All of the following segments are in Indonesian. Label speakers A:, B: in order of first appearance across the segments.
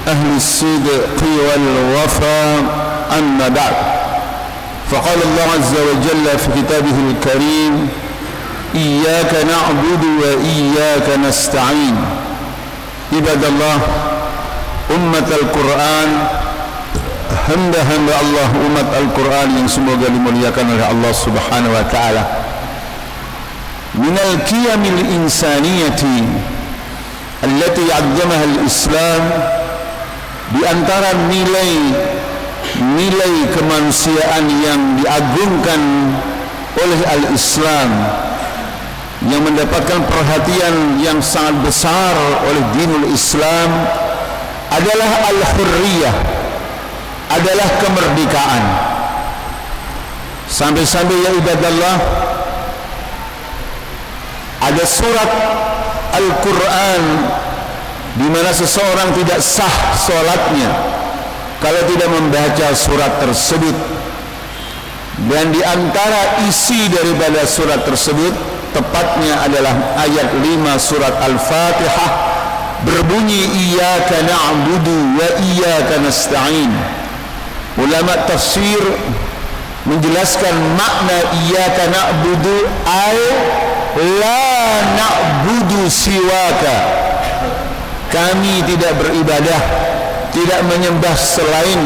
A: أهل الصدق والوفاء أما بعد فقال الله عز وجل في كتابه الكريم إياك نعبد وإياك نستعين. عباد الله أمة القرآن, hamba-hamba Allah umat Al-Quran yang semoga dimuliakan oleh Allah Subhanahu wa ta'ala. Minal qiyamil insaniyati allati 'azzamaha al-Islam, di antara nilai kemanusiaan yang diagungkan oleh al-Islam, yang mendapatkan perhatian yang sangat besar oleh dinul Islam, adalah al-hurriyah, adalah kemerdekaan. Sampai-sampai ya ibadallah, ada surat Al-Quran di mana seseorang tidak sah solatnya kalau tidak membaca surat tersebut. Dan di antara isi daripada surat tersebut tepatnya adalah ayat 5 surat Al-Fatihah, berbunyi iyyaka na'budu wa iyyaka nasta'in. Ulama tafsir menjelaskan makna iyyaka na'budu ay la na'budu siwaka, kami tidak beribadah, tidak menyembah selain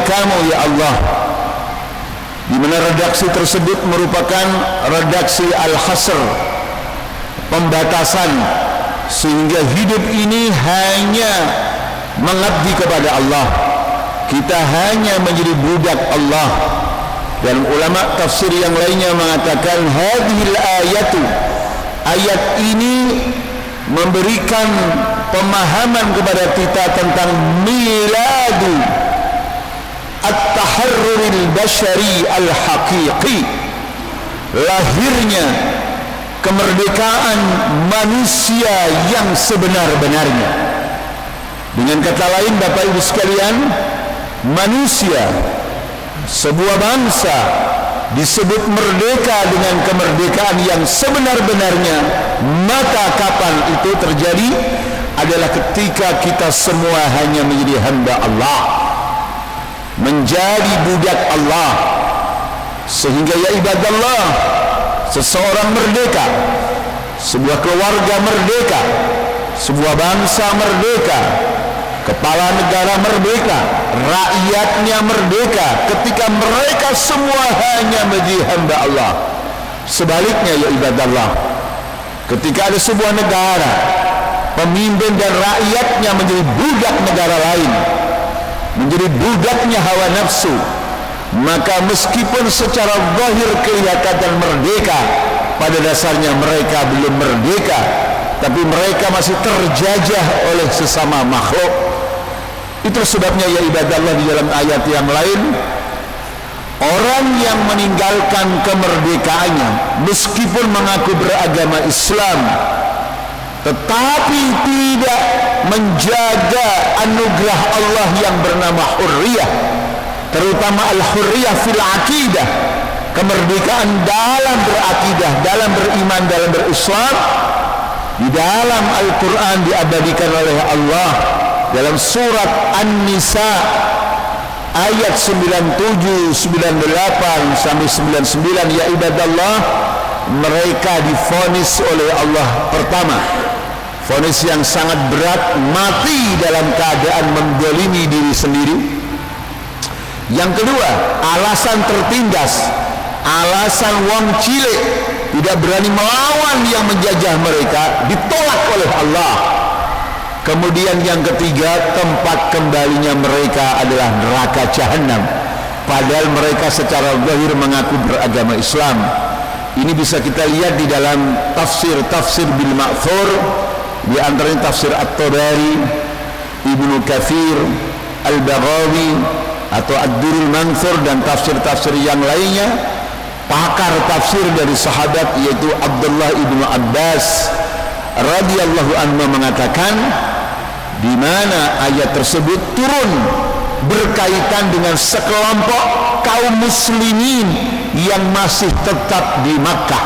A: kamu ya Allah. Di mana redaksi tersebut merupakan redaksi al-hasr, pembatasan, sehingga hidup ini hanya mengabdi kepada Allah, kita hanya menjadi budak Allah. Dan ulama tafsir yang lainnya mengatakan hadhil ayatu, ayat ini memberikan pemahaman kepada kita tentang miladu at-taharruril bashari al-haqiqi, lahirnya kemerdekaan manusia yang sebenar-benarnya. Dengan kata lain, Bapak Ibu sekalian, manusia, sebuah bangsa disebut merdeka dengan kemerdekaan yang sebenar-benarnya. Maka kapan itu terjadi? Adalah ketika kita semua hanya menjadi hamba Allah, menjadi budak Allah. Sehingga ya ibadallah, seseorang merdeka, sebuah keluarga merdeka, sebuah bangsa merdeka, kepala negara merdeka, rakyatnya merdeka ketika mereka semua hanya menjadi hamba Allah. Sebaliknya ya ibadallah, ketika ada sebuah negara, pemimpin dan rakyatnya menjadi budak negara lain, menjadi budaknya hawa nafsu, maka meskipun secara zahir kelihatan merdeka, pada dasarnya mereka belum merdeka, tapi mereka masih terjajah oleh sesama makhluk. Itu sebabnya ya ibadallah, di dalam ayat yang lain, orang yang meninggalkan kemerdekaannya meskipun mengaku beragama Islam tetapi tidak menjaga anugerah Allah yang bernama hurriyah, terutama al-hurriyah fil aqidah, kemerdekaan dalam berakidah, dalam beriman, dalam berislam. Di dalam Al-Quran diabadikan oleh Allah dalam surat An-Nisa ayat 97, 98 sampai 99, ya ibadallah, mereka divonis oleh Allah, pertama, vonis yang sangat berat, mati dalam keadaan mendolimi diri sendiri. Yang kedua, alasan tertindas, alasan wong cilik, tidak berani melawan yang menjajah mereka, ditolak oleh Allah. Kemudian yang ketiga, tempat kembalinya mereka adalah neraka jahanam, padahal mereka secara zahir mengaku beragama Islam. Ini bisa kita lihat di dalam tafsir bil ma'thur, di antaranya tafsir At-Tabari, Ibnu Katsir, Al-Baghawi atau Ad-Durrul Mansur, dan tafsir-tafsir yang lainnya. Pakar tafsir dari sahabat yaitu Abdullah ibnu Abbas radhiyallahu anhu mengatakan, di mana ayat tersebut turun berkaitan dengan sekelompok kaum muslimin yang masih tetap di Makkah,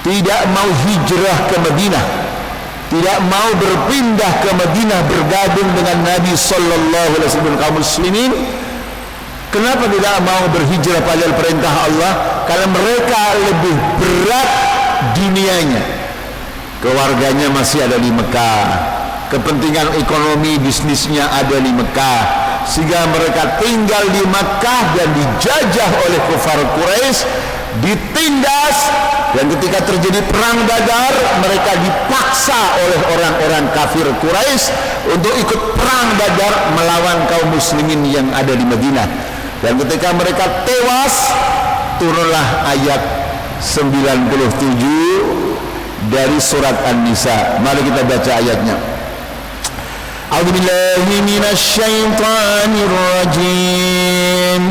A: tidak mau hijrah ke Madinah, tidak mau berpindah ke Madinah bergabung dengan Nabi sallallahu alaihi wasallam kaum muslimin. Kenapa tidak mau berhijrah pada perintah Allah? Karena mereka lebih berat dunianya. Keluarganya masih ada di Mekah, kepentingan ekonomi bisnisnya ada di Mekah, sehingga mereka tinggal di Mekah dan dijajah oleh kufar Quraisy, ditindas, dan ketika terjadi perang Badar mereka dipaksa oleh orang-orang kafir Quraisy untuk ikut perang Badar melawan kaum muslimin yang ada di Madinah. Dan ketika mereka tewas, turunlah ayat 97 dari surat An-Nisa. Mari kita baca ayatnya. A'udzubillahi minasyaitonir rajim.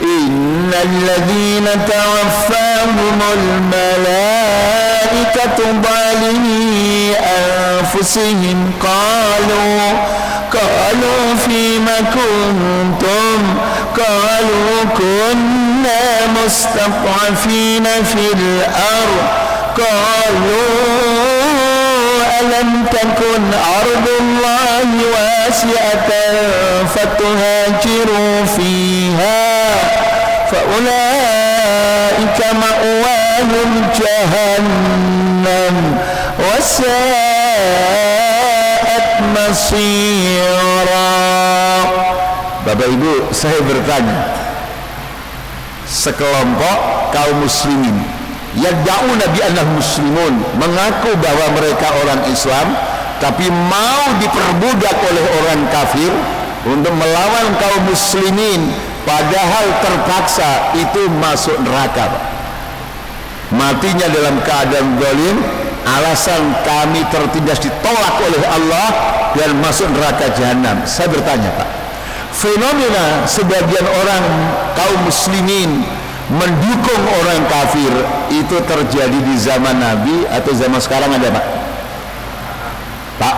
A: Innal ladzina tawaffahumul malaikatu zalimi anfusihim qalu fima kuntum qalu kunna mustad'afina fil ardh qalu alam takun ardullahi wasi'atan fatuhajiru fiha faulaika ma'wahum jahannam wasa'at masira. Bapak Ibu, saya bertanya, sekelompok kaum muslimin yad'una bi annahum muslimun, mengaku bahwa mereka orang Islam, tapi mau diperbudak oleh orang kafir untuk melawan kaum muslimin, padahal terpaksa, itu masuk neraka. Matinya dalam keadaan zalim, alasan kami tertindas ditolak oleh Allah dan masuk neraka jahanam. Saya bertanya, Pak, fenomena sebagian orang kaum muslimin mendukung orang kafir itu terjadi di zaman Nabi atau zaman sekarang ada, Pak? Pak,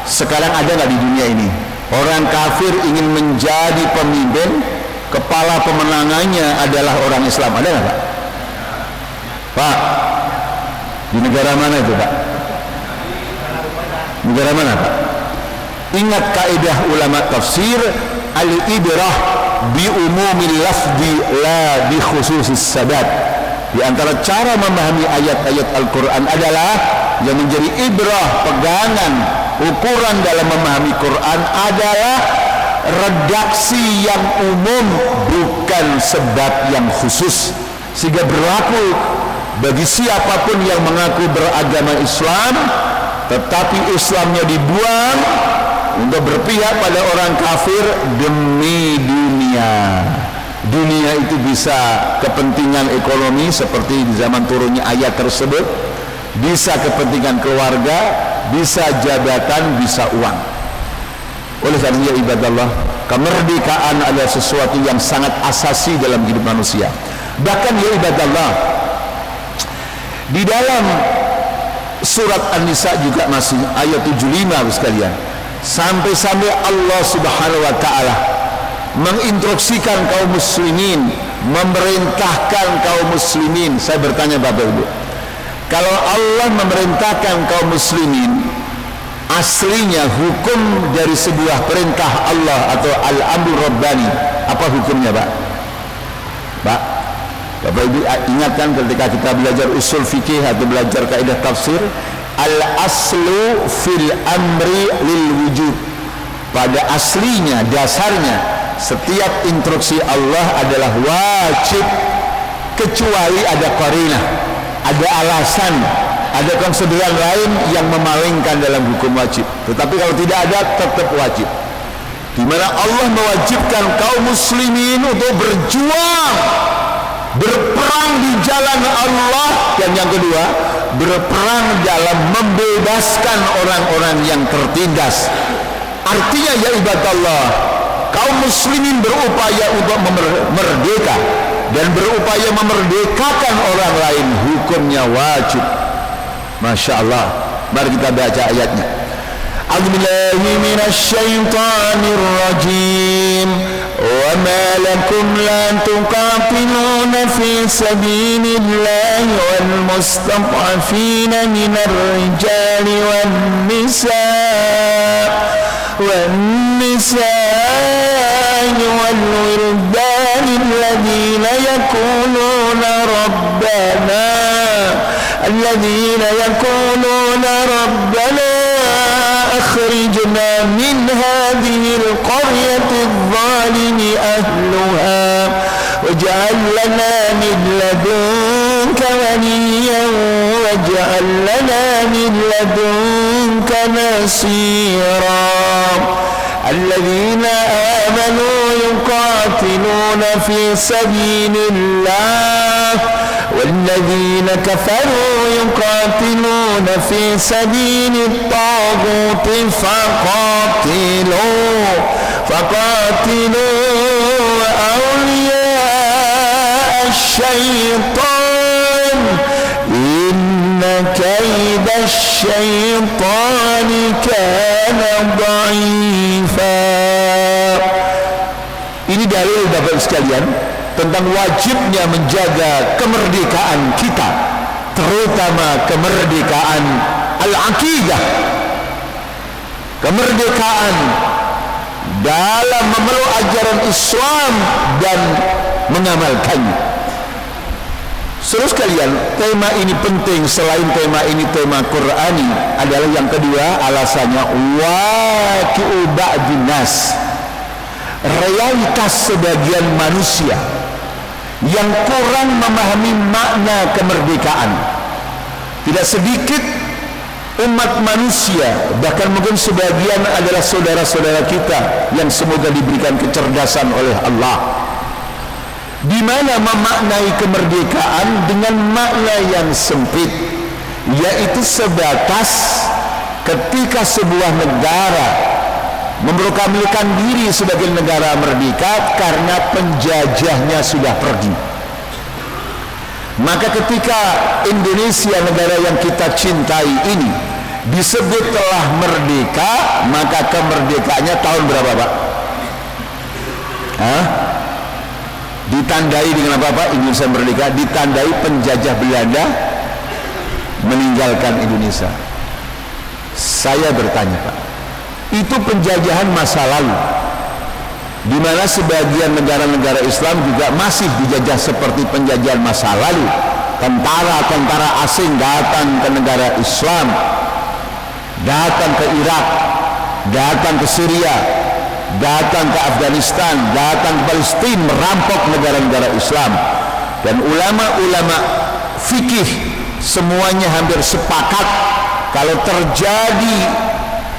A: sekarang ada nggak di dunia ini orang kafir ingin menjadi pemimpin, kepala pemenangannya adalah orang Islam? Ada nggak, Pak? Pak, di negara mana itu, Pak? Negara mana, Pak? Ingat kaidah ulama tafsir, al-ibrah bi umumil lafzi la bi khususis sabab. Di antara cara memahami ayat-ayat Al-Quran adalah yang menjadi ibrah, pegangan, ukuran dalam memahami Quran adalah redaksi yang umum, bukan sebab yang khusus, sehingga berlaku bagi siapapun yang mengaku beragama Islam tetapi Islamnya dibuang untuk berpihak pada orang kafir demi dunia. Dunia itu bisa kepentingan ekonomi seperti di zaman turunnya ayat tersebut, bisa kepentingan keluarga, bisa jabatan, bisa uang. Oleh karena itu ibadallah, kemerdekaan adalah sesuatu yang sangat asasi dalam hidup manusia. Bahkan ya ibadallah, di dalam surat An-Nisa juga masih ayat 75 sekalian, sampai-sampai Allah Subhanahu wa taala menginstruksikan kaum muslimin, memerintahkan kaum muslimin. Saya bertanya Bapak Ibu, kalau Allah memerintahkan kaum muslimin, aslinya hukum dari sebuah perintah Allah atau al-amru rabbani, apa hukumnya, Pak? Pak, Bapak Ibu ingatkan ketika kita belajar usul fikih atau belajar kaidah tafsir, al-aslu fil amri lil wujub. Pada aslinya, dasarnya, setiap instruksi Allah adalah wajib kecuali ada qarinah, ada alasan, ada konsideran lain yang memalingkan dalam hukum wajib. Tetapi kalau tidak ada, tetap wajib. Di mana Allah mewajibkan kaum muslimin untuk berjuang, berperang di jalan Allah, dan yang kedua, berperang dalam membebaskan orang-orang yang tertindas. Artinya ya ibadallah, kaum muslimin berupaya untuk merdeka dan berupaya memerdekakan orang lain, hukumnya wajib. Masya Allah. Mari kita baca ayatnya. A'udzu billahi minasy syaithanir rajim. Wa ma lakum la tuqatiluna fi sabilillahi wal mustad'afina minar rijali wan nisaa والولدان الذين يقولون ربنا أخرجنا من هذه القرية الظالم أهلها واجعل لنا من لدنك وليا واجعل لنا من لدنك نصيرا الذين آمنوا يقاتلون في سبيل الله والذين كفروا يقاتلون في سبيل الطاغوت فقاتلوا أولياء الشيطان إن كيد الشيطان كان ضعيفا. Ini dalil Bapak sekalian tentang wajibnya menjaga kemerdekaan kita, terutama kemerdekaan al-aqidah, kemerdekaan dalam memeluk ajaran Islam dan mengamalkannya. Saudara sekalian, tema ini penting. Selain tema ini tema Qur'ani, adalah yang kedua alasannya waqi'u ba'din nas, realitas sebagian manusia yang kurang memahami makna kemerdekaan. Tidak sedikit umat manusia, bahkan mungkin sebagian adalah saudara-saudara kita yang semoga diberikan kecerdasan oleh Allah, di mana memaknai kemerdekaan dengan makna yang sempit, yaitu sebatas ketika sebuah negara memproklamirkan diri sebagai negara merdeka karena penjajahnya sudah pergi. Maka ketika Indonesia, negara yang kita cintai ini, disebut telah merdeka, maka kemerdekaannya tahun berapa, Pak? Ditandai dengan apa, Pak? Indonesia merdeka ditandai penjajah Belanda meninggalkan Indonesia. Saya bertanya, Pak, itu penjajahan masa lalu, di mana sebagian negara-negara Islam juga masih dijajah seperti penjajahan masa lalu. Tentara-tentara asing datang ke negara Islam, datang ke Irak, datang ke Syria, datang ke Afghanistan, datang ke Palestina, merampok negara-negara Islam. Dan ulama-ulama fikih semuanya hampir sepakat kalau terjadi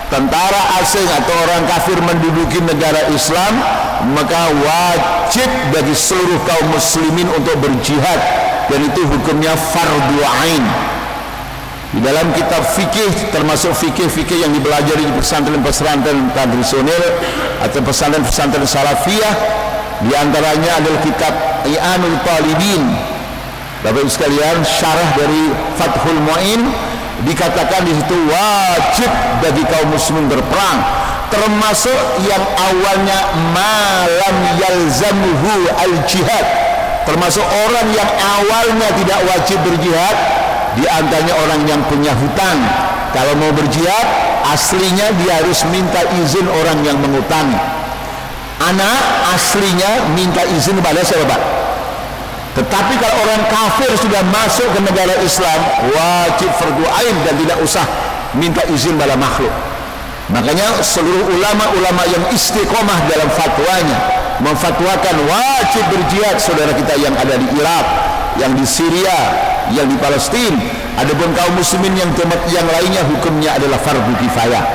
A: tentara asing atau orang kafir menduduki negara Islam, maka wajib bagi seluruh kaum muslimin untuk berjihad, dan itu hukumnya fardhu ain. Di dalam kitab fikih, termasuk fikih-fikih yang dipelajari di pesantren-pesantren tradisional atau pesantren-pesantren salafiyah, di antaranya adalah kitab I'anul Talibin, Bapak Ibu sekalian, syarah dari Fathul Mu'in, dikatakan di situ wajib bagi kaum muslimin berperang, termasuk yang awalnya malam yalzamuhu al-jihad, termasuk orang yang awalnya tidak wajib berjihad. Di antaranya orang yang punya hutang, kalau mau berjihad aslinya dia harus minta izin orang yang mengutangi. Anak aslinya minta izin kepada siapa, Pak? Tetapi kalau orang kafir sudah masuk ke negara Islam, wajib fardhu ain dan tidak usah minta izin pada makhluk. Makanya seluruh ulama-ulama yang istiqomah dalam fatwanya memfatwakan wajib berjihad saudara kita yang ada di Irak, yang di Syria, yang di Palestina. Adapun kaum muslimin yang tempat yang lainnya hukumnya adalah fardhu kifayah.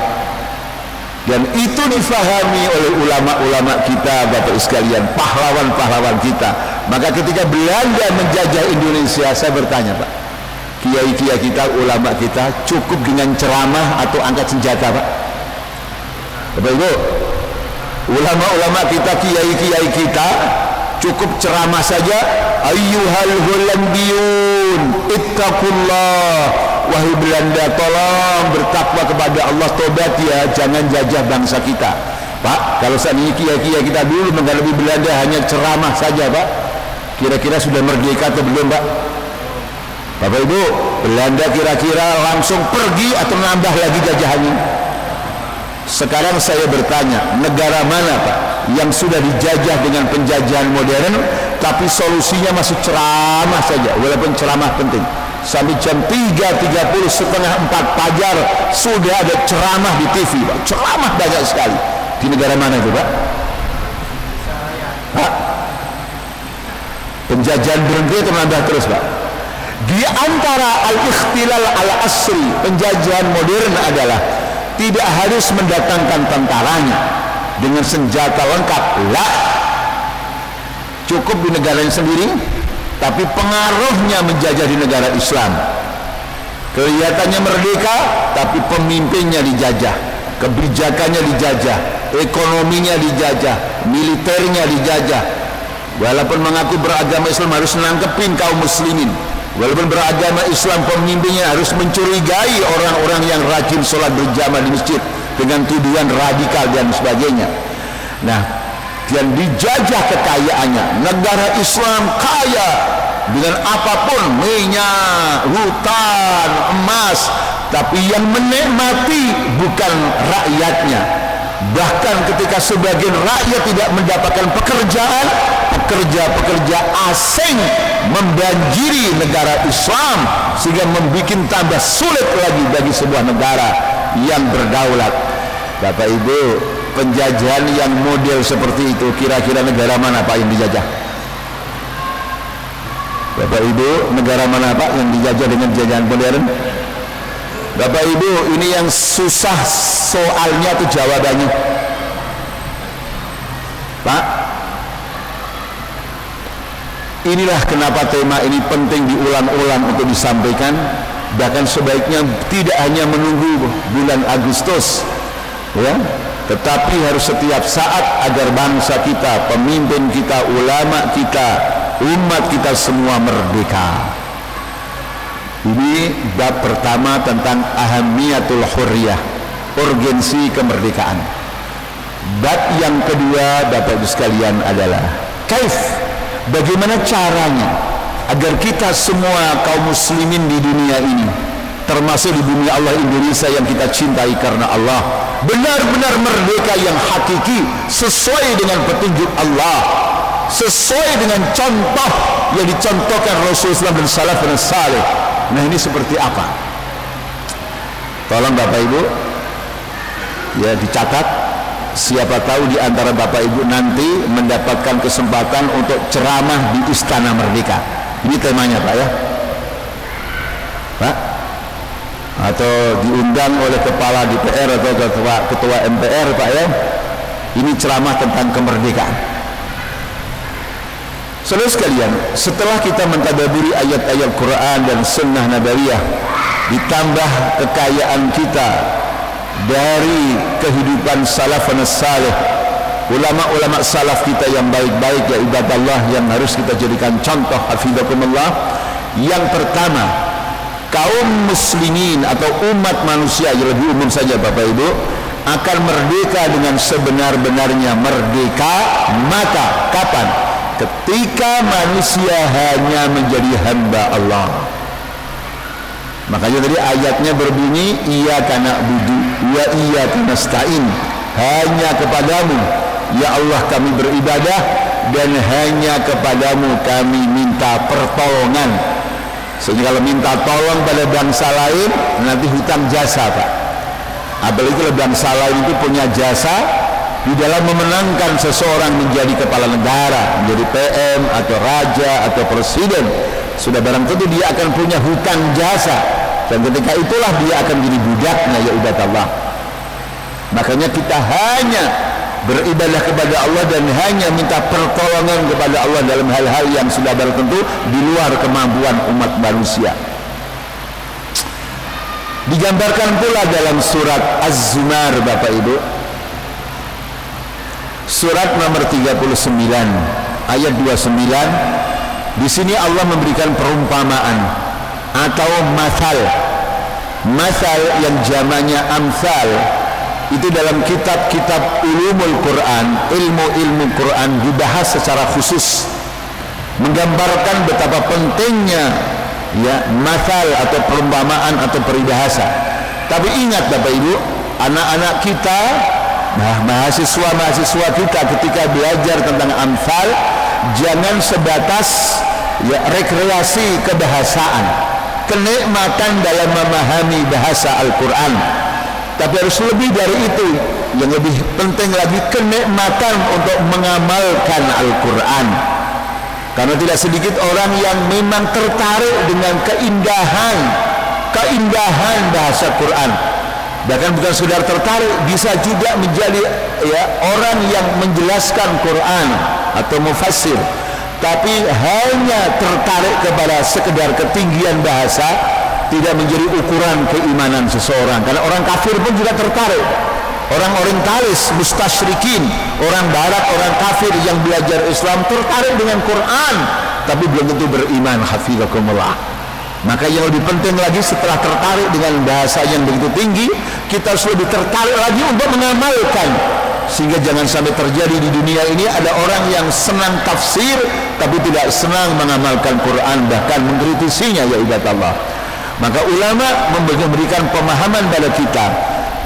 A: Dan itu difahami oleh ulama-ulama kita, Bapak sekalian, pahlawan-pahlawan kita. Maka ketika Belanda menjajah Indonesia, saya bertanya, Pak, kiai-kiai kita, ulama kita cukup dengan ceramah atau angkat senjata, Pak? Bapak Ibu, ulama-ulama kita, kiai-kiai kita cukup ceramah saja, ayyuhal Hollandiyun ittaqullah wahai Belanda, tolong bertakwa kepada Allah, tobat ya, jangan jajah bangsa kita. Pak, kalau seandainya kiai-kiai kita dulu menghadapi Belanda hanya ceramah saja, Pak, kira-kira sudah merdeka atau belum, Pak? Bapak Ibu, Belanda kira-kira langsung pergi atau nambah lagi jajahannya? Sekarang saya bertanya, negara mana, Pak, yang sudah dijajah dengan penjajahan modern tapi solusinya masih ceramah saja, walaupun ceramah penting? Sampai jam 3.30, setengah 4 fajar sudah ada ceramah di TV, Pak. Ceramah banyak sekali. Di negara mana itu, Pak? Pak, penjajahan berhenti atau nambah terus, Pak? Di antara al-ikhtilal al-asri, penjajahan modern adalah tidak harus mendatangkan tentaranya dengan senjata lengkap, lah, cukup di negaranya sendiri, tapi pengaruhnya menjajah di negara Islam. Kelihatannya merdeka, tapi pemimpinnya dijajah, kebijakannya dijajah, ekonominya dijajah, militernya dijajah. Walaupun mengaku beragama Islam harus nangkepin kaum muslimin. Walaupun beragama Islam, pemimpinnya harus mencurigai orang-orang yang rajin sholat berjamaah di masjid dengan tuduhan radikal dan sebagainya. Nah, yang dijajah kekayaannya, negara Islam kaya dengan apapun, minyak, hutan, emas, tapi yang menikmati bukan rakyatnya. Bahkan ketika sebagian rakyat tidak mendapatkan pekerjaan, pekerja-pekerja asing membanjiri negara Islam, sehingga membuat tambah sulit lagi bagi sebuah negara yang berdaulat. Bapak Ibu, penjajahan yang model seperti itu, kira-kira negara mana, Pak, yang dijajah? Bapak Ibu, negara mana, Pak, yang dijajah dengan jajahan modern? Bapak Ibu, ini yang susah soalnya itu jawabannya, Pak. Inilah kenapa tema ini penting diulang-ulang untuk disampaikan. Bahkan sebaiknya tidak hanya menunggu bulan Agustus, ya, tetapi harus setiap saat agar bangsa kita, pemimpin kita, ulama kita, umat kita semua merdeka. Ini bab pertama tentang ahamiyatul hurriyah, urgensi kemerdekaan. Bab yang kedua, Bapak Ibu sekalian, adalah kaif, bagaimana caranya agar kita semua kaum muslimin di dunia ini, termasuk di bumi Allah Indonesia yang kita cintai karena Allah, benar-benar merdeka yang hakiki sesuai dengan petunjuk Allah, sesuai dengan contoh yang dicontohkan Rasulullah dan salafun salih. Nah, ini seperti apa? Tolong Bapak Ibu ya dicatat, siapa tahu di antara Bapak Ibu nanti mendapatkan kesempatan untuk ceramah di Istana Merdeka. Ini temanya, Pak, ya, Pak, atau diundang oleh kepala DPR atau ketua MPR, Pak, ya. Ini ceramah tentang kemerdekaan. Saudara sekalian, setelah kita mentadaburi ayat-ayat Quran dan sunnah nabawiyah, ditambah kekayaan kita dari kehidupan salafun salih, ulama-ulama salaf kita yang baik-baik, ya ibadallah, yang harus kita jadikan contoh, hafizakumullah. Yang pertama, kaum muslimin atau umat manusia yang lebih umum saja, Bapak Ibu, akan merdeka dengan sebenar-benarnya merdeka. Maka kapan? Ketika manusia hanya menjadi hamba Allah. Makanya tadi ayatnya berbunyi, iyyaka na'budu wa iyyaka nasta'in, hanya kepadamu ya Allah kami beribadah dan hanya kepadamu kami minta pertolongan. Sehingga kalau minta tolong pada bangsa lain, nanti hutang jasa, Pak. Apalagi kalau bangsa lain itu punya jasa di dalam memenangkan seseorang menjadi kepala negara, menjadi PM atau raja atau presiden, sudah barang tentu dia akan punya hutang jasa, dan ketika itulah dia akan jadi budaknya, ya ibadallah. Makanya kita hanya beribadah kepada Allah dan hanya minta pertolongan kepada Allah dalam hal-hal yang sudah barang tentu di luar kemampuan umat manusia. Digambarkan pula dalam surat Az-Zumar, Bapak Ibu, surat nomor 39 ayat 29. Di sini Allah memberikan perumpamaan atau masal Masal yang jamaknya amsal itu dalam kitab-kitab ulumul Quran, ilmu-ilmu Quran dibahas secara khusus, menggambarkan betapa pentingnya ya masal atau perumpamaan atau peribahasa. Tapi ingat Bapak Ibu, anak-anak kita, mahasiswa-mahasiswa kita ketika belajar tentang amsal, jangan sebatas ya rekreasi kebahasaan, kenikmatan dalam memahami bahasa Al-Quran, tapi harus lebih dari itu. Yang lebih penting lagi, kenikmatan untuk mengamalkan Al-Quran. Karena tidak sedikit orang yang memang tertarik dengan keindahan bahasa Quran. Bahkan bukan sekedar tertarik, bisa juga menjadi ya orang yang menjelaskan Quran atau mufassir, tapi hanya tertarik kepada sekedar ketinggian bahasa, tidak menjadi ukuran keimanan seseorang. Karena orang kafir pun juga tertarik. Orang orientalis, mustasyrikin, orang barat, orang kafir yang belajar Islam tertarik dengan Quran, tapi belum tentu beriman. Hafizakumullah. Maka yang lebih penting lagi, setelah tertarik dengan bahasa yang begitu tinggi, kita harus lebih tertarik lagi untuk mengamalkan. Sehingga jangan sampai terjadi di dunia ini ada orang yang senang tafsir tapi tidak senang mengamalkan Quran, bahkan mengkritisinya, ya ibadah Allah. Maka ulama memberikan pemahaman pada kita,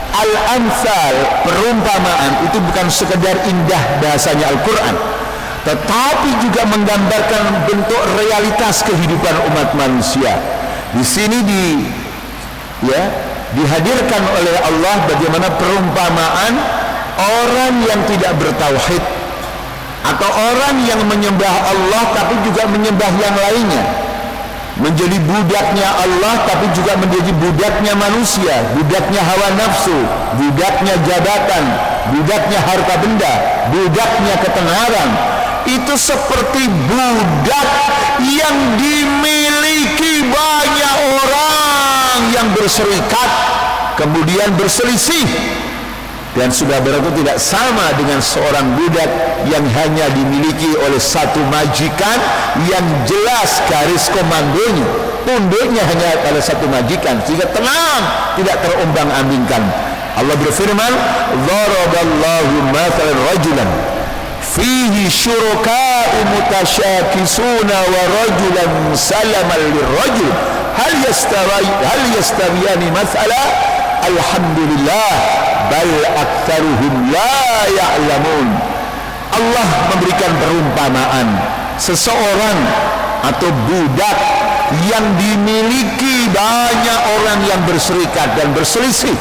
A: al-amsal, perumpamaan itu bukan sekedar indah bahasanya Al-Quran, tetapi juga menggambarkan bentuk realitas kehidupan umat manusia. Di sini dihadirkan oleh Allah bagaimana perumpamaan orang yang tidak bertauhid, atau orang yang menyembah Allah tapi juga menyembah yang lainnya, menjadi budaknya Allah tapi juga menjadi budaknya manusia, budaknya hawa nafsu, budaknya jabatan, budaknya harta benda, budaknya ketenaran. Itu seperti budak yang dimiliki banyak orang yang berserikat kemudian berselisih, dan sudah berarti tidak sama dengan seorang budak yang hanya dimiliki oleh satu majikan yang jelas garis komandonya, tunduknya hanya pada satu majikan, sehingga tenang, tidak terombang-ambingkan. Allah berfirman, "Dharaballahu mathalan rajulan fihi syuraka'u mutasyakisuna wa rajulan salaman lirrajul hal yastawiyani mathala alhamdulillah bal aktsaruhum la ya'lamun." Allah memberikan perumpamaan seseorang atau budak yang dimiliki banyak orang yang berserikat dan berselisih.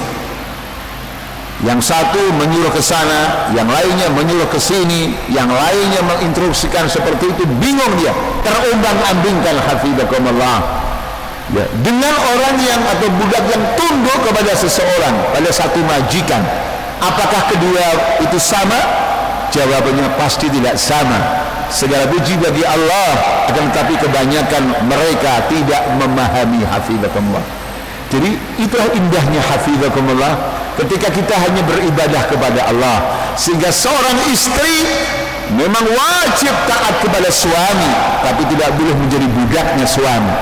A: Yang satu menyuruh ke sana, yang lainnya menyuruh ke sini, yang lainnya menginstruksikan seperti itu, bingung dia, terombang-ambingkan. Hafizakumullah. Ya, dengan orang yang atau budak yang tunduk kepada seseorang, pada satu majikan, apakah kedua itu sama? Jawabannya pasti tidak sama. Segala puji bagi Allah, akan tetapi kebanyakan mereka tidak memahami. Hafizakumullah. Jadi itulah indahnya, hafizakumullah, ketika kita hanya beribadah kepada Allah, sehingga seorang istri memang wajib taat kepada suami tapi tidak boleh menjadi budaknya suami.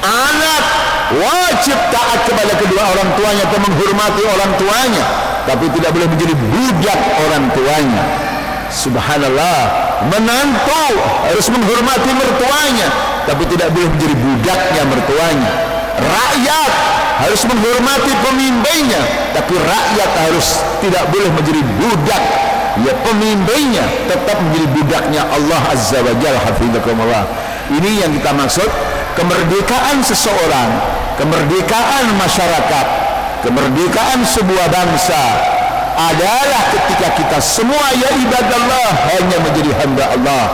A: Anak wajib taat kepada kedua orang tuanya atau menghormati orang tuanya, tapi tidak boleh menjadi budak orang tuanya. Subhanallah. Menantu harus menghormati mertuanya, tapi tidak boleh menjadi budaknya mertuanya. Rakyat harus menghormati pemimpinnya, tapi rakyat harus tidak boleh menjadi budak ya pemimpinnya, tetap menjadi budaknya Allah Azza wa Jalla. Hafizakumullah. Ini yang kita maksud, kemerdekaan seseorang, kemerdekaan masyarakat, kemerdekaan sebuah bangsa adalah ketika kita semua ya ibadallah hanya menjadi hamba Allah.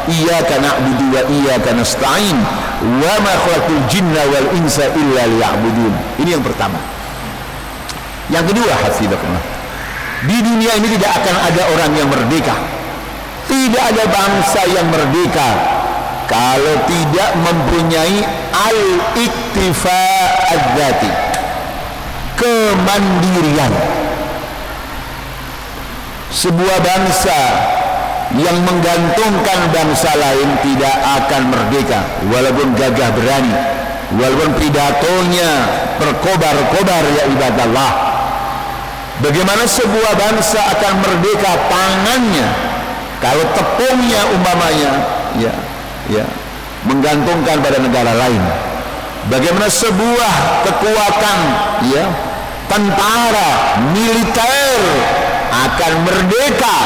A: Iyyaka na'budu wa iyyaka nasta'in wa ma khalaqtul jinna wal insa illa liya'budun. Ini yang pertama. Yang kedua, hafizakumullah, di dunia ini tidak akan ada orang yang merdeka, tidak ada bangsa yang merdeka kalau tidak mempunyai al-iktifa adzati, kemandirian. Sebuah bangsa yang menggantungkan bangsa lain tidak akan merdeka, walaupun gagah berani, walaupun pidatonya berkobar-kobar ya ibadallah. Bagaimana sebuah bangsa akan merdeka tangannya kalau tepungnya umpamanya menggantungkan pada negara lain? Bagaimana sebuah kekuatan tentara militer akan merdeka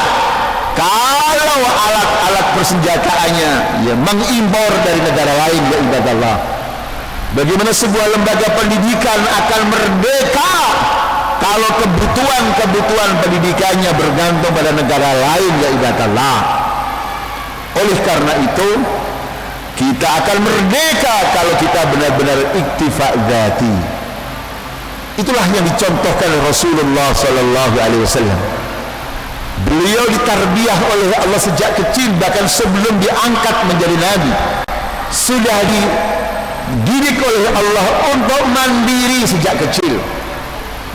A: kalau alat-alat persenjataannya mengimpor dari negara lain ya ibadallah? Bagaimana sebuah lembaga pendidikan akan merdeka kalau kebutuhan pendidikannya bergantung pada negara lain ya ibadallah? Oleh karena itu kita akan merdeka kalau kita benar-benar iktifa dzati. Itulah yang dicontohkan oleh Rasulullah sallallahu alaihi wasallam. Beliau ditarbiyah oleh Allah sejak kecil, bahkan sebelum diangkat menjadi nabi sudah dididik oleh Allah untuk mandiri sejak kecil.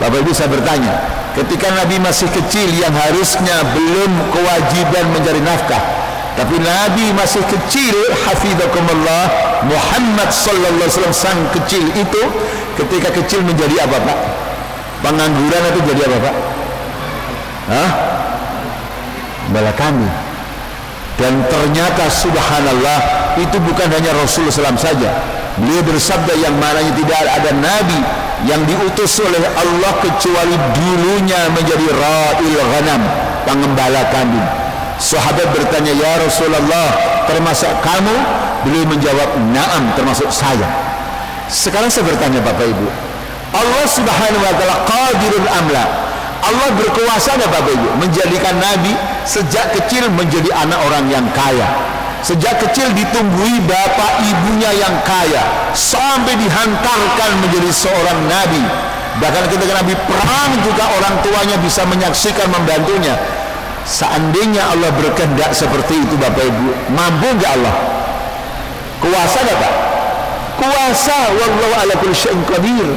A: Bapak Ibu, saya bertanya, ketika Nabi masih kecil yang harusnya belum kewajiban mencari nafkah, tapi Nabi masih kecil, hafizakumullah, Muhammad sallallahu alaihi wasallam sang kecil itu ketika kecil menjadi apa Pak? Pengangguran itu jadi apa Pak? Bala kami. Dan ternyata subhanallah itu bukan hanya Rasulullah SAW saja. Beliau bersabda yang mananya tidak ada nabi yang diutus oleh Allah kecuali dulunya menjadi ra'il ghanam, pengembala kambing. Sahabat bertanya, ya Rasulullah, termasuk kamu? Beliau menjawab, na'am, termasuk saya. Sekarang saya bertanya Bapak Ibu, Allah subhanahu wa ta'ala qadirul amla, Allah berkuasa ada Bapak Ibu menjadikan Nabi sejak kecil menjadi anak orang yang kaya, sejak kecil ditunggui bapak ibunya yang kaya, sampai dihantarkan menjadi seorang Nabi. Bahkan ketika Nabi perang juga orang tuanya bisa menyaksikan, membantunya. Seandainya Allah berkehendak seperti itu Bapak Ibu, mampu enggak Allah? Kuasa enggak Pak? Kuasa. Wallahu ala kulli syai'in qadir.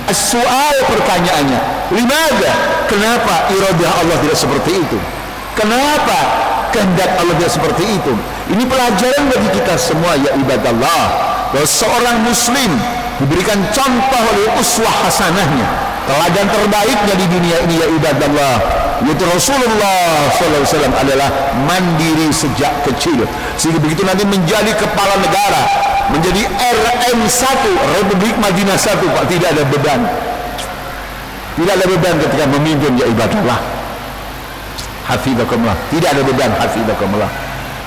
A: As-su'al, pertanyaannya, limadha? Kenapa iradah Allah tidak seperti itu? Kenapa kehendak Allah tidak seperti itu? Ini pelajaran bagi kita semua ya ibadallah, bahwa seorang muslim diberikan contoh oleh uswah hasanahnya, teladan terbaiknya di dunia ini ya ibadallah, yaitu Rasulullah SAW adalah mandiri sejak kecil, sehingga begitu nanti menjadi kepala negara, menjadi RM1 Republik Madinah 1 Pak, tidak ada beban, tidak ada beban ketika memimpin ya ibadallah. Hafizakumullah, tidak ada beban. Hafizakumullah.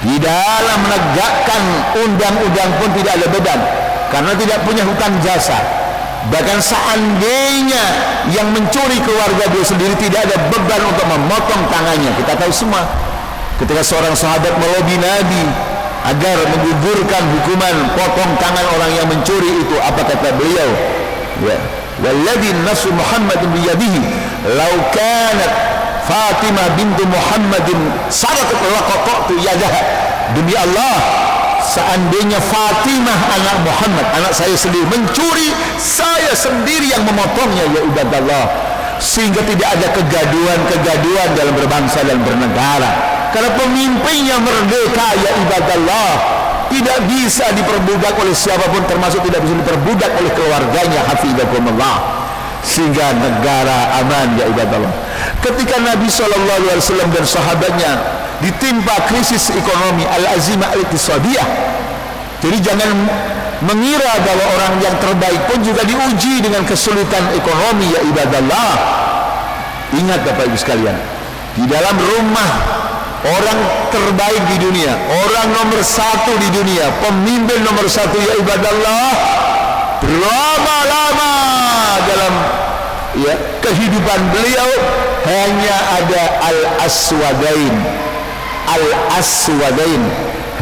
A: Di dalam menegakkan undang-undang pun tidak ada beban, karena tidak punya hutang jasa. Bahkan seandainya yang mencuri keluarga dia sendiri, tidak ada beban untuk memotong tangannya. Kita tahu semua ketika seorang sahabat melobi Nabi agar menggugurkan hukuman potong tangan orang yang mencuri itu, apa kata beliau? Walladzi nafsu Muhammadin biyadihi law kanat Fatimah bintu Muhammadin sarakat laqata'tu yadaha. Demi Allah, seandainya Fatimah anak Muhammad, anak saya sendiri, mencuri, saya sendiri yang memotongnya ya ibadallah. Sehingga tidak ada kegaduhan dalam berbangsa dan bernegara, karena pemimpinnya merdeka ya ibadallah. Tidak bisa diperbudak oleh siapapun, termasuk tidak bisa diperbudak oleh keluarganya. Hafizakumullah. Sehingga negara aman ya ibadallah. Ketika Nabi SAW dan sahabatnya ditimpa krisis ekonomi, al-azimah al-iqtisadiyah, jadi jangan mengira bahwa orang yang terbaik pun juga diuji dengan kesulitan ekonomi ya ibadallah. Ingat Bapak Ibu sekalian, di dalam rumah orang terbaik di dunia, orang nomor satu di dunia, pemimpin nomor satu ya ibadallah, berapa lama dalam kehidupan beliau hanya ada al-aswadain,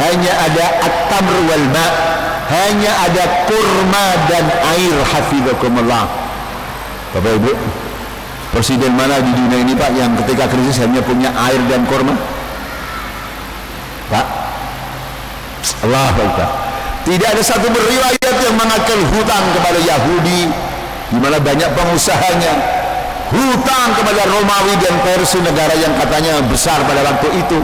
A: hanya ada at-tamr wal ma', hanya ada kurma dan air. Hafizakumullah. Bapak Ibu, presiden mana di dunia ini Pak yang ketika krisis hanya punya air dan kurma? Pak, Allah Akbar. Tidak ada satu riwayat yang mengatakan hutang kepada Yahudi, di mana banyak pengusahanya, hutang kepada Romawi dan Persia, negara yang katanya besar pada waktu itu.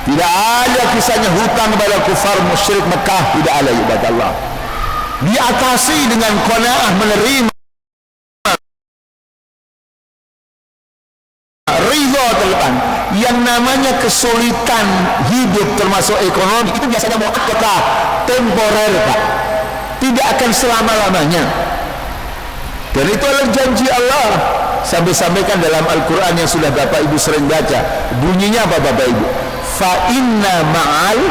A: Tidak ada kisahnya hutang kepada kufar musyrik Mekah, tidak ada ibadallah. Diatasi dengan qanaah, menerima ridho terdepan. Yang namanya kesulitan hidup termasuk ekonomi itu biasanya muakkata, temporer Pak, tidak akan selama-lamanya. Dan itu adalah janji Allah. Sampai-sampaikan dalam Al-Quran yang sudah Bapak Ibu sering baca. Bunyinya apa Bapak Ibu? Fa inna ma'al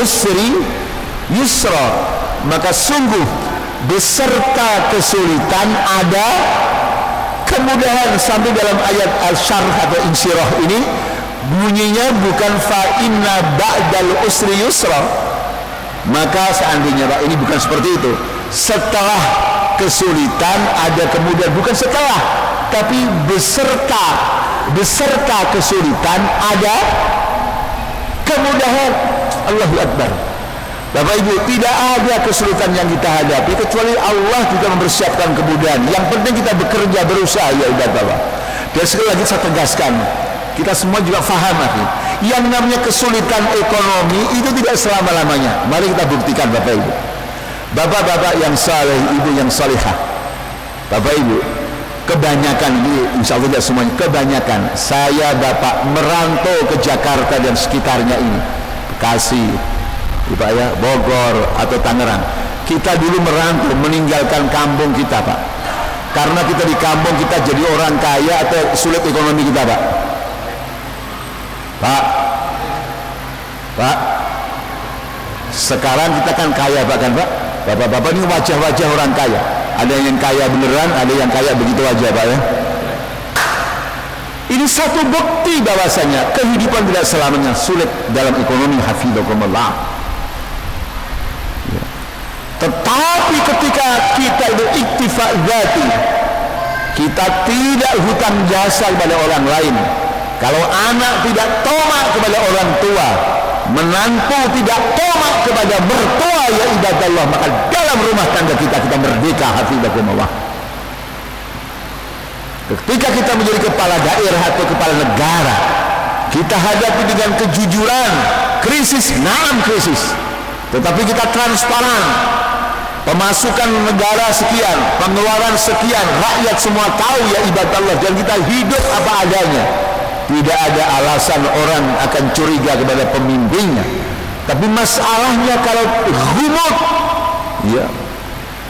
A: usri yusra, maka sungguh beserta kesulitan ada kemudahan. Sampai dalam ayat Al-Syarh atau Insyirah ini bunyinya bukan fa inna ba'dal usri yusra. Maka seandainya Pak, ini bukan seperti itu. Setelah kesulitan ada kemudahan, bukan setelah, tapi beserta kesulitan ada kemudahan. Allahu Akbar. Bapak Ibu, tidak ada kesulitan yang kita hadapi kecuali Allah juga mempersiapkan kemudahan. Yang penting kita bekerja, berusaha, ya ibadah. Dan sekali lagi saya tegaskan, kita semua juga faham yang namanya kesulitan ekonomi itu tidak selama-lamanya. Mari kita buktikan Bapak Ibu. Bapak-bapak yang saleh, ibu yang salihah, Bapak Ibu, kebanyakan ini, insya Allah tidak semuanya, kebanyakan saya Bapak merantau ke Jakarta dan sekitarnya ini, Bekasi, Pak ya, Bogor atau Tangerang. Kita dulu merantau, meninggalkan kampung kita Pak, karena kita di kampung kita jadi orang kaya atau sulit ekonomi kita Pak. Sekarang kita kan kaya Pak, kan Pak. Bapak-bapak ini wajah-wajah orang kaya. Ada yang kaya beneran, ada yang kaya begitu aja Pak ya. Ini satu bukti bahwasanya kehidupan tidak selamanya sulit dalam ekonomi. Hafizakumullah. Ya. Tetapi ketika kita itu iktifa dzati, kita tidak hutang jasa kepada orang lain. Kalau anak tidak tomak kepada orang tua, menantu tidak tomak kepada mertua, ya ibadallah, maka dalam rumah tangga kita merdeka. Hafizakumullah. Ketika kita menjadi kepala daerah atau kepala negara, kita hadapi dengan kejujuran, krisis, krisis, tetapi kita transparan. Pemasukan negara sekian, pengeluaran sekian, rakyat semua tahu, ya ibadallah, dan kita hidup apa adanya. Tidak ada alasan orang akan curiga kepada pemimpinnya. Tapi masalahnya kalau ghumut, ya,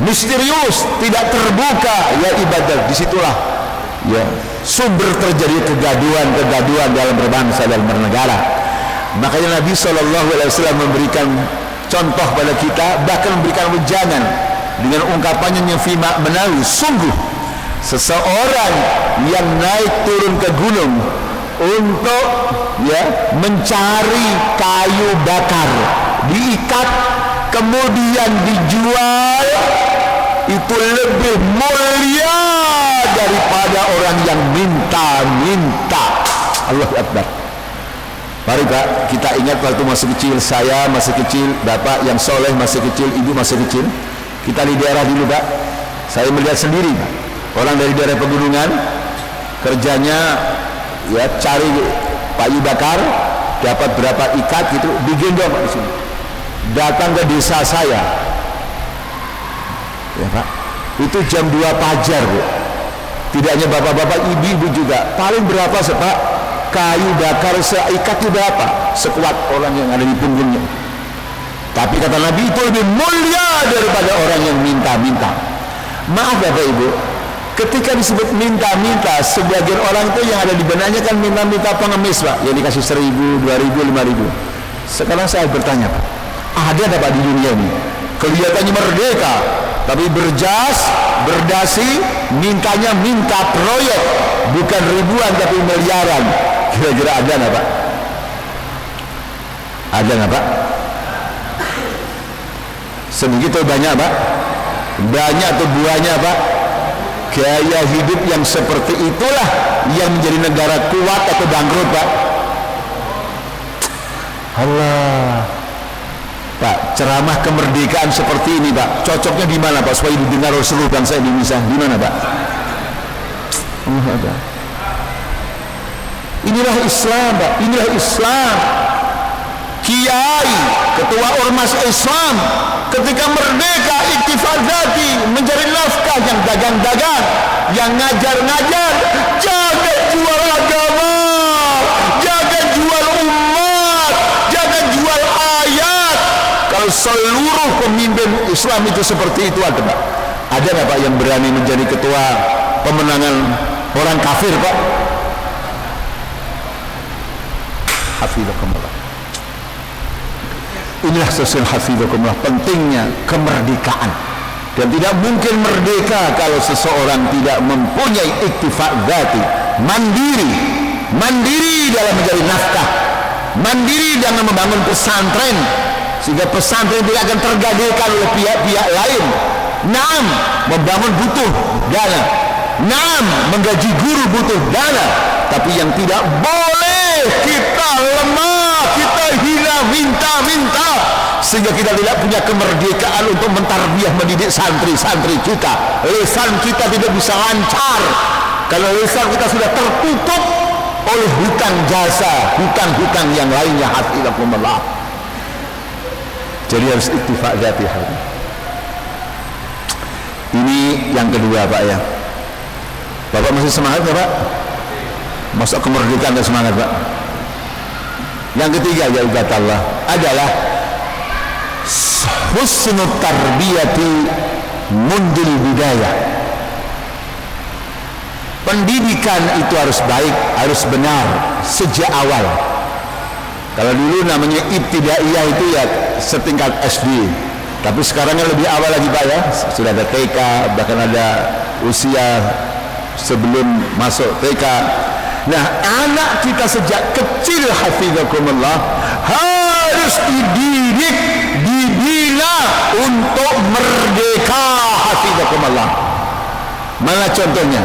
A: misterius, tidak terbuka, ya ibadah, disitulah ya sumber terjadi kegaduhan dalam berbangsa dan bernegara. Makanya Nabi SAW memberikan contoh pada kita, bahkan memberikan wejangan dengan ungkapannya yang fima menawi, sungguh seseorang yang naik turun ke gunung untuk ya mencari kayu bakar, diikat kemudian dijual, itu lebih mulia daripada orang yang minta. Allahu Akbar. Mari Pak, kita ingat waktu masih kecil, saya masih kecil, Bapak yang soleh masih kecil, Ibu masih kecil. Kita di daerah dulu Pak, saya melihat sendiri Pak, orang dari daerah pegunungan kerjanya ya cari kayu bakar, dapat berapa ikat gitu, digendong Pak di sini, datang ke desa saya, ya Pak, itu jam 2 fajar Bu. Tidak hanya bapak-bapak, ibu-ibu juga, paling berapa sih Pak? Kayu bakar seikat itu berapa? Sekuat orang yang ada di punggungnya. Tapi kata Nabi itu lebih mulia daripada orang yang minta-minta. Maaf Bapak Ibu, ketika disebut minta-minta, sebagian orang itu yang ada di benaknya kan minta-minta pengemis Pak, yang dikasih 1.000, 2.000, 5.000. Sekarang saya bertanya Pak, ada Pak di dunia ini kelihatannya merdeka, tapi berjas, berdasi, mintanya minta proyek, bukan ribuan tapi miliaran. Kira-kira ada nggak Pak? Ada nggak Pak? Sebegitu banyak Pak? Banyak tuh buahnya Pak. Gaya hidup yang seperti itulah yang menjadi negara kuat atau bangkrut Pak. Allah Pak, ceramah kemerdekaan seperti ini Pak, cocoknya di mana Pak supaya didengar oleh seluruh bangsa Indonesia? Di mana Pak? Inilah Islam Pak, inilah Islam. Kiai, ketua ormas Islam, ketika merdeka iktifal dzati, mencari nafkah, yang dagang-dagang, yang ngajar-ngajar, jaga jual Islam itu seperti itu ada Pak? Ada nggak Pak yang berani menjadi ketua pemenangan orang kafir Pak? Hafizakumullah. Inilah sosial hafizakumullah, pentingnya kemerdekaan. Dan tidak mungkin merdeka kalau seseorang tidak mempunyai iktifak dzati, mandiri dalam mencari nafkah, mandiri dalam membangun pesantren, sehingga pesantren tidak akan tergadaikan oleh pihak-pihak lain. Naam, membangun butuh dana, naam, menggaji guru butuh dana, tapi yang tidak boleh kita lemah, kita hina, minta, sehingga kita tidak punya kemerdekaan untuk mentarbiyah mendidik santri-santri kita. Lisan kita tidak bisa lancar kalau lisan kita sudah tertutup oleh hutang jasa, hutang-hutang yang lainnya. Hafizakumullah. Jadi harus iktifak dzati. Ini yang kedua Pak ya. Bapak masih semangat ya Pak? Masuk kemerdekaan dan semangat Pak. Yang ketiga ya Allah adalah husnul tarbiyati mundil bidayah. Pendidikan itu harus baik, harus benar sejak awal. Kalau dulu namanya ibtidaiyah itu ya setingkat SD, tapi sekarang lebih awal lagi Pak ya. Sudah ada TK, bahkan ada usia sebelum masuk TK. Nah, anak kita sejak kecil hafizakumullah harus dididik, dibina untuk merdeka hafizakumullah. Mana contohnya?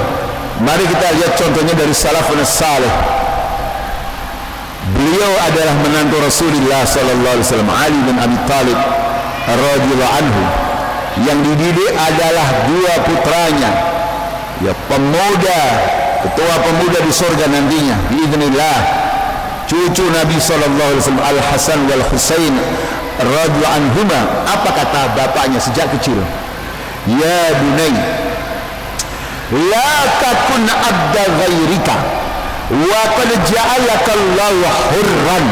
A: Mari kita lihat contohnya dari salafun salih. Beliau adalah menantu Rasulullah sallallahu alaihi wasallam, Ali bin Abi Thalib radhiyallahu anhu. Yang dididik adalah dua putranya, ya pemuda, ketua pemuda di surga nantinya biiznillah, cucu Nabi sallallahu alaihi wasallam Al Hasan wal Husain radhiyallahu anhuma. Apa kata bapaknya sejak kecil? Ya bunai, la takun abda ghairika wa qad ja'alaka Allahu hurran.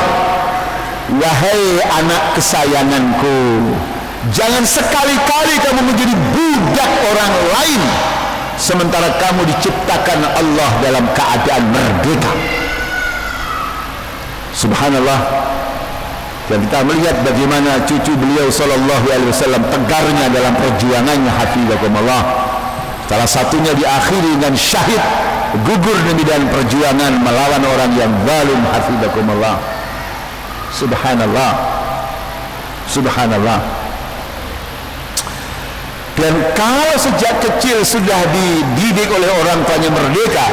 A: Wahai anak kesayanganku, jangan sekali-kali kamu menjadi budak orang lain, sementara kamu diciptakan Allah dalam keadaan merdeka. Subhanallah. Dan kita melihat bagaimana cucu beliau sallallahu alaihi wasallam tegarnya dalam perjuangannya hafizakumullah. Salah satunya diakhiri dengan syahid, gugur di medan perjuangan melawan orang yang zalim hafizakumullah. Subhanallah. Subhanallah. Dan kalau sejak kecil sudah dididik oleh orang tuanya merdeka,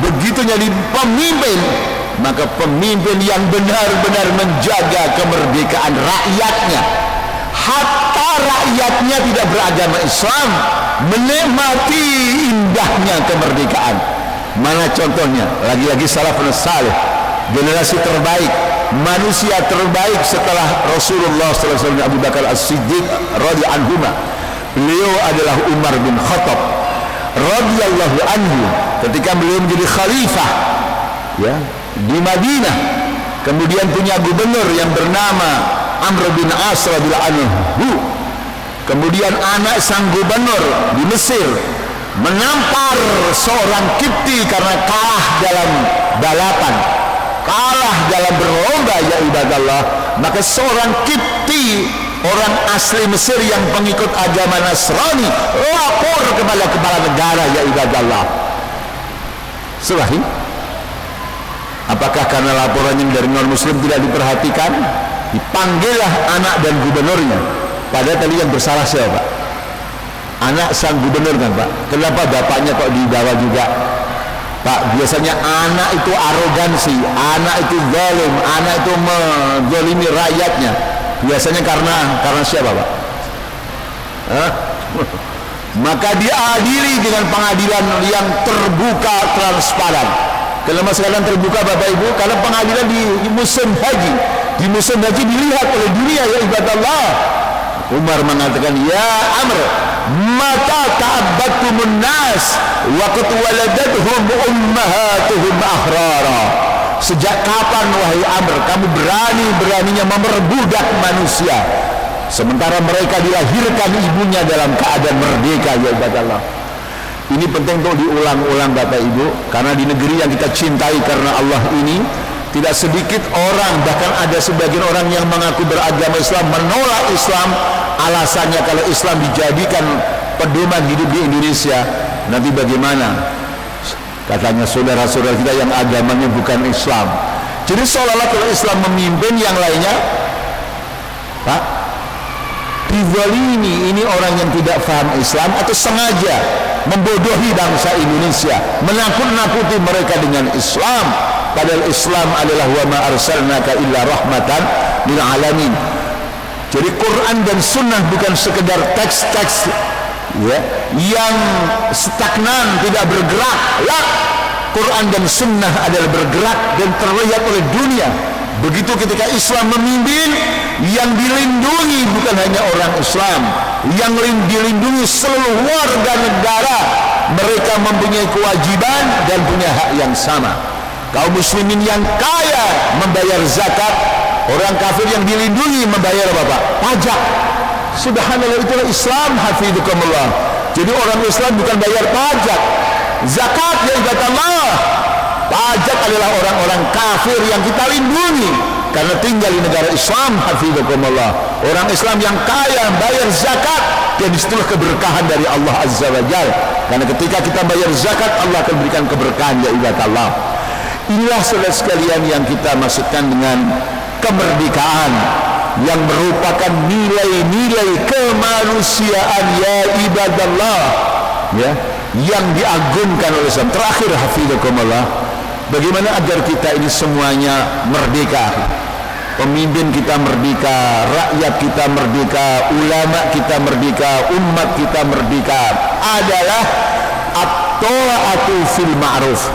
A: begitu jadi pemimpin, maka pemimpin yang benar-benar menjaga kemerdekaan rakyatnya, hatta rakyatnya tidak beragama Islam, menikmati indahnya kemerdekaan. Mana contohnya? Lagi-lagi salafun salih, generasi terbaik, manusia terbaik setelah Rasulullah sallallahu alaihi wasallam, Abu Bakar As-Siddiq radhiyallahu anhu. Beliau adalah Umar bin Khattab radhiyallahu anhu ketika beliau menjadi khalifah ya di Madinah. Kemudian punya gubernur yang bernama Amr bin As radhiyallahu anhu. Kemudian anak sang gubernur di Mesir menampar seorang Kipti karena kalah dalam balapan, kalah dalam berlomba ya ibadallah. Maka seorang Kipti, orang asli Mesir yang pengikut agama Nasrani, lapor kepada kepala negara ya ibadallah. Selahi, apakah karena laporannya dari non muslim tidak diperhatikan? Dipanggillah anak dan gubernurnya. Padahal tadi yang bersalah siapa? Anak sang gubernur kan Pak. Kenapa bapaknya kok dibawa juga? Pak, biasanya anak itu arogansi, anak itu zalim, anak itu menzalimi rakyatnya. Biasanya karena siapa Pak? Maka diadili dengan pengadilan yang terbuka, transparan. Kenapa sekarang terbuka Bapak Ibu? Karena pengadilan di musim haji. Di musim haji dilihat oleh dunia ya ibadallah. Umar mengatakan, ya Amr, mata ta'abbatumun nas waqt waladatuhum ummahatuhum ahrara. Sejak kapan wahai Amr kamu beraninya memperbudak manusia, sementara mereka dilahirkan ibunya dalam keadaan merdeka, ya ibadallah. Ini penting untuk diulang-ulang Bapak Ibu, karena di negeri yang kita cintai karena Allah ini, tidak sedikit orang, bahkan ada sebagian orang yang mengaku beragama Islam menolak Islam. Alasannya kalau Islam dijadikan pedoman hidup di Indonesia, nanti bagaimana? Katanya saudara-saudara kita yang agamanya bukan Islam. Jadi seolah-olah kalau Islam memimpin, yang lainnya Pak dizalimi. Ini orang yang tidak paham Islam atau sengaja membodohi bangsa Indonesia, menakut-nakuti mereka dengan Islam, padahal Islam adalah wa ma arsalnaka illa rahmatan lil alamin. Jadi Quran dan Sunnah bukan sekedar teks-teks ya, yang stagnan tidak bergerak. Lah, Quran dan Sunnah adalah bergerak dan terlihat oleh dunia. Begitu ketika Islam memimpin, yang dilindungi bukan hanya orang Islam, yang dilindungi seluruh warga negara. Mereka mempunyai kewajiban dan punya hak yang sama. Kaum muslimin yang kaya membayar zakat, orang kafir yang dilindungi membayar apa? Pajak. Subhanallah, itulah Islam, hafizukumullah. Jadi orang Islam bukan bayar pajak, zakat ya ibadallah. Pajak adalah orang-orang kafir yang kita lindungi karena tinggal di negara Islam, hafizukumullah. Orang Islam yang kaya bayar zakat, dan disitulah keberkahan dari Allah Azza wa Jalla. Karena ketika kita bayar zakat, Allah akan berikan keberkahan ya ibadallah. Inilah saudara sekalian yang kita maksudkan dengan kemerdekaan, yang merupakan nilai-nilai kemanusiaan ya ibadallah, ya, yang diagungkan oleh Islam. Terakhir hafizakumullah, bagaimana agar kita ini semuanya merdeka? Pemimpin kita merdeka, rakyat kita merdeka, ulama kita merdeka, umat kita merdeka, adalah at-ta'atu fil ma'ruf.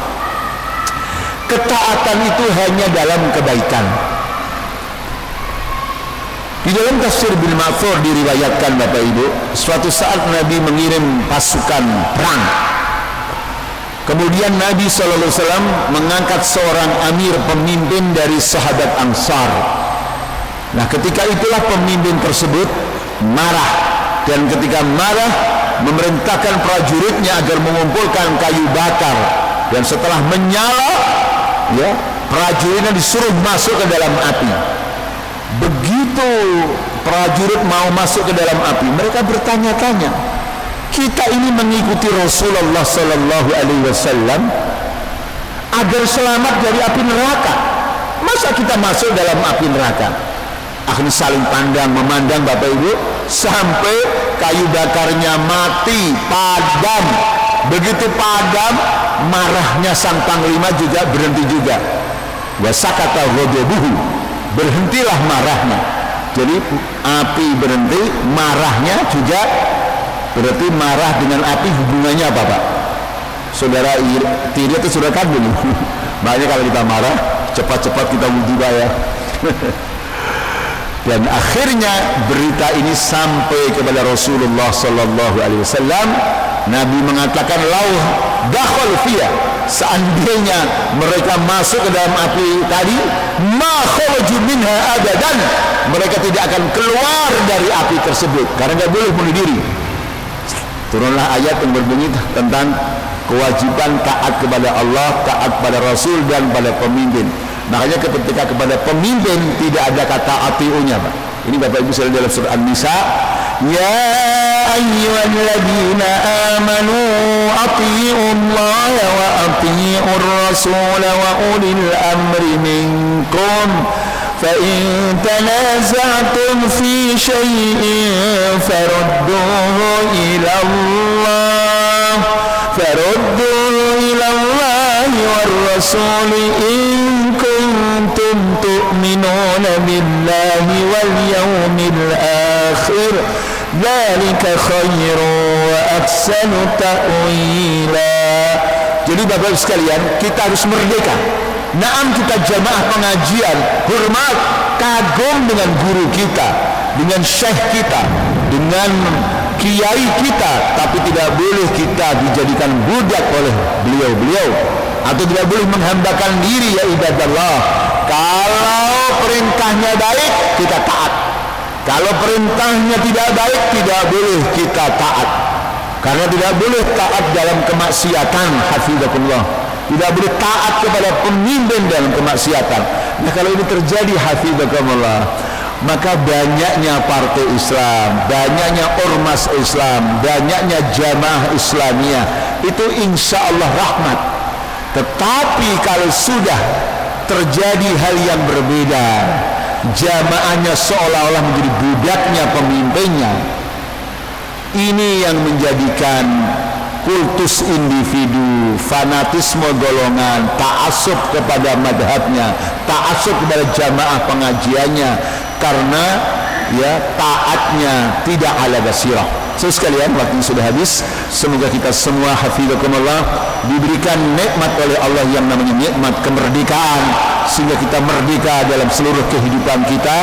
A: Ketaatan itu hanya dalam kebaikan. Di dalam tafsir Ibnu Ma'thur diriwayatkan Bapak Ibu, suatu saat Nabi mengirim pasukan perang. Kemudian Nabi SAW mengangkat seorang amir, pemimpin dari sahabat Ansar. Nah, ketika itulah pemimpin tersebut marah, dan ketika marah memerintahkan prajuritnya agar mengumpulkan kayu bakar, dan setelah menyala, ya, prajuritnya disuruh masuk ke dalam api. Begitu prajurit mau masuk ke dalam api, mereka bertanya-tanya, kita ini mengikuti Rasulullah Sallallahu Alaihi Wasallam agar selamat dari api neraka, masa kita masuk dalam api neraka? Akhirnya saling pandang memandang Bapak Ibu, sampai kayu bakarnya mati, padam. Begitu padam, marahnya sang panglima juga berhenti juga. Wasakata ghadabuhu, berhentilah marahnya. Jadi api berhenti, marahnya juga berarti. Marah dengan api hubungannya apa Pak? Saudara tidak itu saudara kabul. Makanya kalau kita marah, cepat-cepat kita wudhu ya. Dan akhirnya berita ini sampai kepada Rasulullah Sallallahu Alaihi Wasallam. Nabi mengatakan, lauh dakhal fiyah, seandainya mereka masuk ke dalam api tadi, ma kharaju minha abadan, mereka tidak akan keluar dari api tersebut karena tidak boleh bunuh diri. Turunlah ayat yang berbunyi tentang kewajiban taat kepada Allah, taat pada Rasul dan pada pemimpin. Makanya ketika kepada pemimpin tidak ada kata atiunya Pak. Ini Bapak Ibu sekalian dalam surah An-Nisa, ya ayyuhalladzina amanu atiiullaha wa atiiur rasul wa ulil amri minkum fa in tanaza'tum fi syai'in farudduhu ila Allah war rasul in kuntum tu'minuna billahi wal yawmil akhir dzalika khairun wa ahsanu ta'wila. Jadi Bapak Ibu sekalian, kita harus merdeka. Naam, kita jamaah pengajian, hormat, kagum dengan guru kita, dengan syekh kita, dengan kiai kita, tapi tidak boleh kita dijadikan budak oleh beliau-beliau, atau tidak boleh menghambakan diri ya ibadallah. Kalau perintahnya baik, kita taat. Kalau perintahnya tidak baik, tidak boleh kita taat. Karena tidak boleh taat dalam kemaksiatan, hafizakumullah. Tidak boleh taat kepada pemimpin dalam kemaksiatan. Nah, kalau ini terjadi, hafizakumullah, maka banyaknya partai Islam, banyaknya ormas Islam, banyaknya jamaah Islamiyah, itu insya Allah rahmat. Tetapi kalau sudah terjadi hal yang berbeda, jamaahnya seolah-olah menjadi budaknya pemimpinnya, ini yang menjadikan kultus individu, fanatisme golongan, ta'assub kepada madhabnya, ta'assub kepada jamaah pengajiannya, karena ya taatnya tidak ala basirah. Sekalian, waktu sudah habis. Semoga kita semua hafizakumullah diberikan nikmat oleh Allah yang namanya nikmat kemerdekaan, sehingga kita merdeka dalam seluruh kehidupan kita,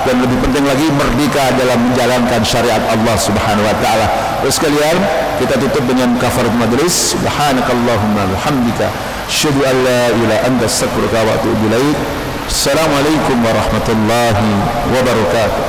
A: dan lebih penting lagi merdeka dalam menjalankan syariat Allah Subhanahu wa taala. Sekalian, kita tutup dengan kafarat majlis. Subhanakallahumma bihamdika asyhadu an la ilaha illa anta astaghfiruka wa atubu ilaik. Assalamualaikum warahmatullahi wabarakatuh.